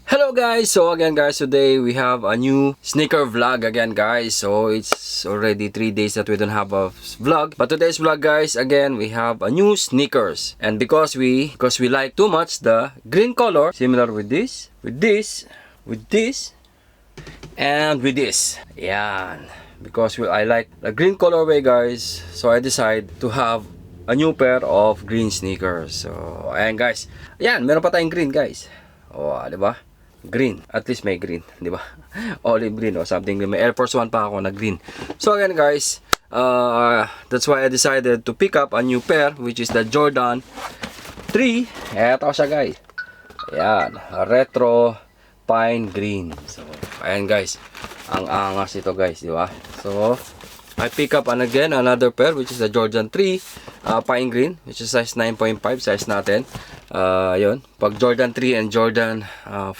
Hello guys! So again guys, today we have a new sneaker vlog again guys. So it's already 3 days that we don't have a vlog. But today's vlog guys, again we have a new sneakers. And because we like too much the green color, similar with this, and with this. Yan. Because I like the green colorway guys, so I decide to have a new pair of green sneakers. So ayan guys. Ayan, meron pa tayong green guys. O, di ba? Green, at least may green, di ba? Olive green or something. May Air Force 1 pa ako na green. So again guys, that's why I decided to pick up a new pair, which is the Jordan 3. Eto siya guys. Ayan, retro pine green. So ayan guys, ang angas ito guys, di ba? So I pick up another pair, which is the Jordan 3 pine green, which is size 9.5 size natin. Yun, pag Jordan 3 and Jordan 4,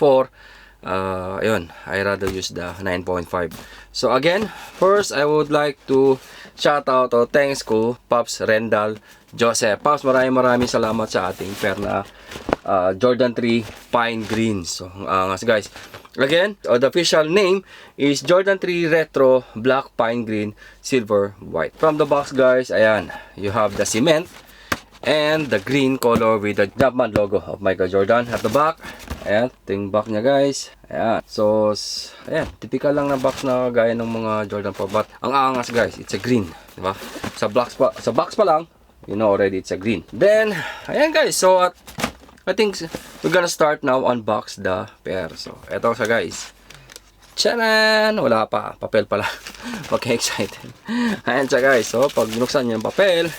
yun, I rather use the 9.5. So again, first I would like to shout out o thanks ko Pops Rendal Joseph. Pops, maraming salamat sa ating pair na Jordan 3 pine green. So guys, again, the official name is Jordan 3 Retro Black Pine Green Silver White. From the box guys, ayan, you have the cement and the green color with the Jumpman logo of Michael Jordan at the back. Ayan, ito yung back niya guys. Ayan, so ayan, typical lang na box na gaya ng mga Jordan 4, but ang angas guys, it's a green, diba? Sa box pa lang, you know already it's a green. Then ayan guys, so I think we're gonna start now unbox the pair. So eto siya guys. Tcharan! Wala pa, papel pala. Okay, excited. Ayan siya guys, so pag binuksan niyo yung papel,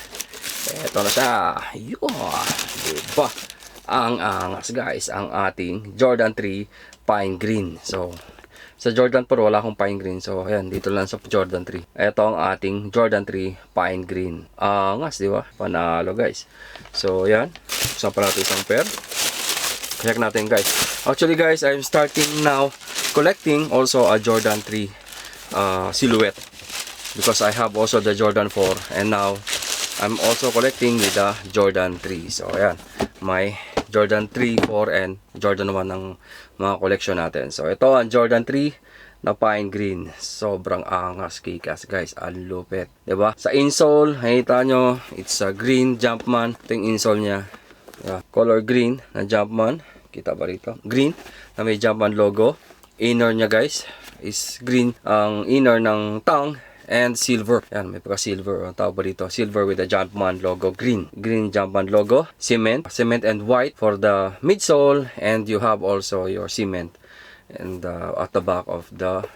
eto na siya. Yun, diba? Ang angas guys, ang ating Jordan 3 pine green. So sa Jordan 4 wala akong pine green, so ayan, dito lang sa Jordan 3. Eto ang ating Jordan 3 pine green. Angas, diba? Panalo guys. So ayan, saan pa natin isang pair. Check natin guys. Actually guys, I'm starting now collecting also a Jordan 3 silhouette, because I have also the Jordan 4 and now I'm also collecting with the Jordan 3. So ayan, may Jordan 3, 4 and Jordan 1 ang mga collection natin. So ito ang Jordan 3 na pine green. Sobrang angas, kikas guys, ang lupit, diba? Sa insole, nakita nyo, it's a green Jumpman. Ito yung insole nya, yeah, color green na Jumpman. Kita ba rito? Green na may Jumpman logo. Inner nya guys is green, ang inner ng tongue, and silver. Yan, may pagka-silver. Ang tawag ba dito? Silver with the Jumpman logo. Green Jumpman logo. Cement and white for the midsole. And you have also your cement. And at the back of the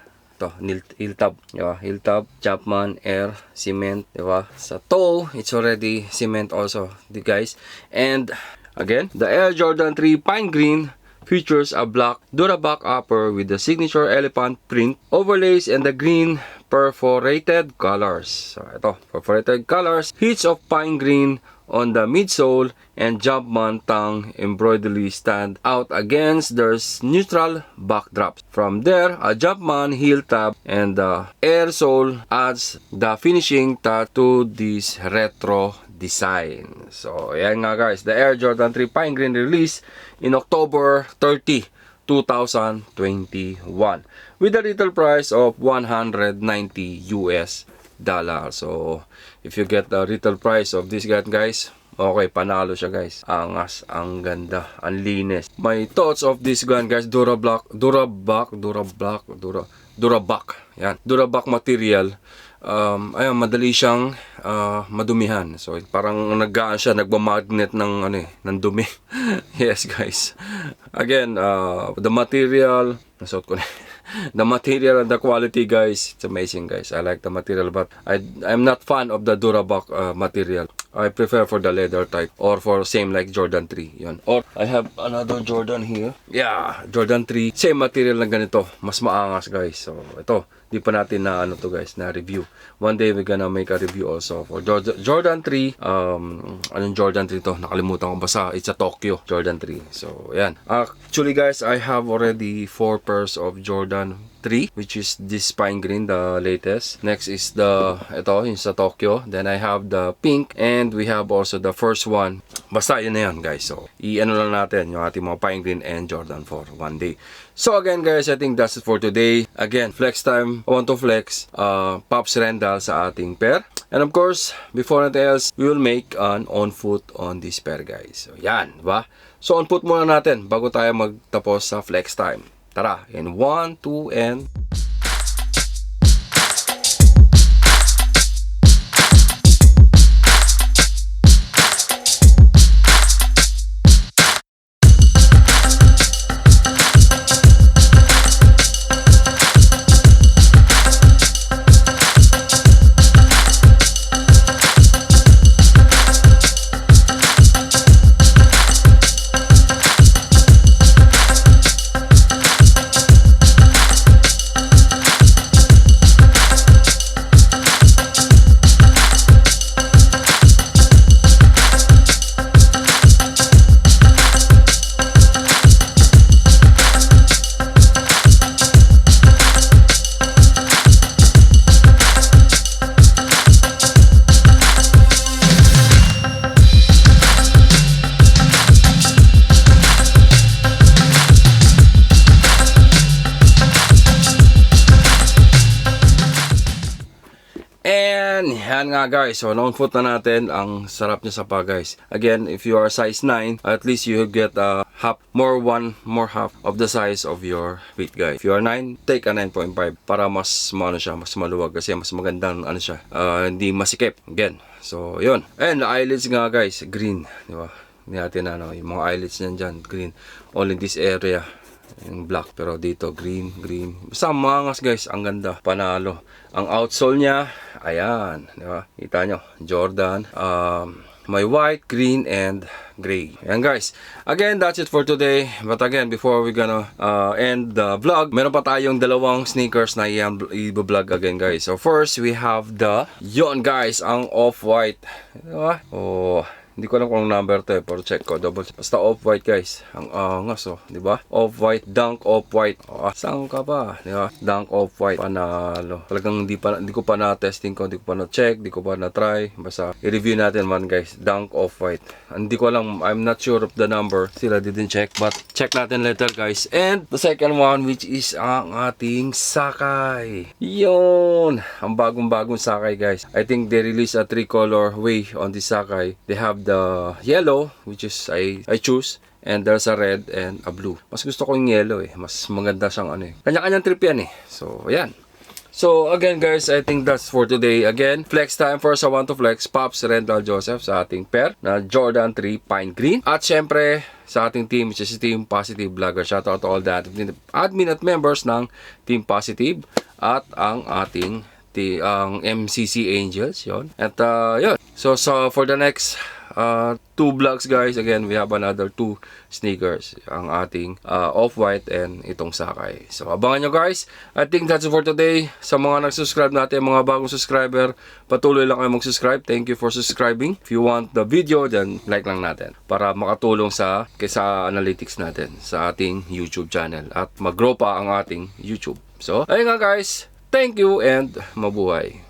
heel tab. Diba? Heel tab, Jumpman, air, cement. Diba? Sa toe, it's already cement also, guys. And again, the Air Jordan 3 Pine Green features a black Duraback upper with the signature elephant print overlays and the green perforated colors. So ito, perforated colors, hits of pine green on the midsole and Jumpman tongue embroidery stand out against their neutral backdrops. From there, a Jumpman heel tab and the air sole adds the finishing touch to this retro design. So ayan nga guys, the Air Jordan 3 Pine Green release in October 30, 2021 with a retail price of $190 US. So if you get the retail price of this guys, okay, panalo siya guys. Angas, ang ganda, ang linis. My thoughts of this gun guys, Duraback. Yan, Duraback material. Ayun, madali siyang madumihan. So parang naggaan siya, nagmamagnet ng ng dumi. Yes guys. Again, the material, nasuot ko na. The material and the quality guys, it's amazing guys. I like the material, but I'm not fan of the Duraback material. I prefer for the leather type or for same like Jordan 3. Yan. Or I have another Jordan here. Yeah, Jordan 3, same material na ganito, mas maangas guys. So ito, di pa natin na guys, na review. One day we're gonna make a review also for Jordan 3. Anong Jordan 3 to? Nakalimutan ko, basta it's a Tokyo Jordan 3. So yan. Actually guys, I have already 4 pairs of Jordan XT3, which is this pine green, the latest. Next is ito, yung sa Tokyo. Then I have the pink, and we have also the first one. Basta yun na yun, guys. So, i-ano lang natin yung ating mga pine green and Jordan for one day. So again, guys, I think that's it for today. Again, flex time. I want to flex Pops Rendal sa ating pair. And of course, before anything else, we will make an on foot on this pair, guys. So yan, diba? So on foot muna natin bago tayo magtapos sa flex time. Tara, in 1, 2, and... Yan nga, guys, so on foot na natin. Ang sarap niya sa pa, guys. Again, if you are size 9, at least you get more half of the size of your feet, guys. If you are 9, take a 9.5 para mas siya, mas maluwag kasi mas magandang siya, hindi masikip. Again, so yun. And the eyelids nga, guys, green, di ba? Hindi natin yung mga eyelids niyan dyan, green. Only this area yung black, pero dito green. Basta mangas, guys, ang ganda, panalo. Ang outsole niya, ayan, di ba? Kita nyo, Jordan, may white, green, and gray. Ayan, guys, again, that's it for today. But again, before we gonna end the vlog, meron pa tayong dalawang sneakers na i-vlog again, guys. So first, we have yon, guys, ang off-white, di ba? Oh, hindi ko alam kung number to, pero check ko, double. Basta off-white, guys. Ang angas, oh, di ba? Off-white, dunk off-white. Oh, saan ka ba? Di ba? Dunk off-white. Panalo. Talagang hindi ko pa na-testing ko, hindi ko pa na-check, hindi ko pa na-try. Basta i-review natin man, guys. Dunk off-white. Hindi ko alam, I'm not sure of the number. Sila didn't check, but check natin later, guys. And the second one, which is ang ating Sakay. Yun! Ang bagong Sakay, guys. I think they released a 3-color way on this Sakay. They have the yellow, which is I choose, and there's a red and a blue. Mas gusto ko yung yellow, mas maganda siyang kanya-kanyang trip yan, so ayan. So again, guys, I think that's for today. Again, flex time. First, I want to flex Pops Rendal Joseph sa ating pair na Jordan 3 Pine Green, at syempre sa ating team, which is Team Positive Vlogger. Shout out to all the admin at members ng Team Positive at ang ating ang MCC Angels, yon. At yun. So for the next 2 vlogs, guys, again, we have another 2 sneakers, ang ating off-white and itong Sakay. So abangan nyo, guys. I think that's it for today. Sa mga nag-subscribe natin, mga bagong subscriber, patuloy lang kayo mag-subscribe. Thank you for subscribing. If you want the video, then like lang natin para makatulong sa analytics natin sa ating YouTube channel at mag-grow pa ang ating YouTube. So ayun nga, guys, thank you and mabuhay.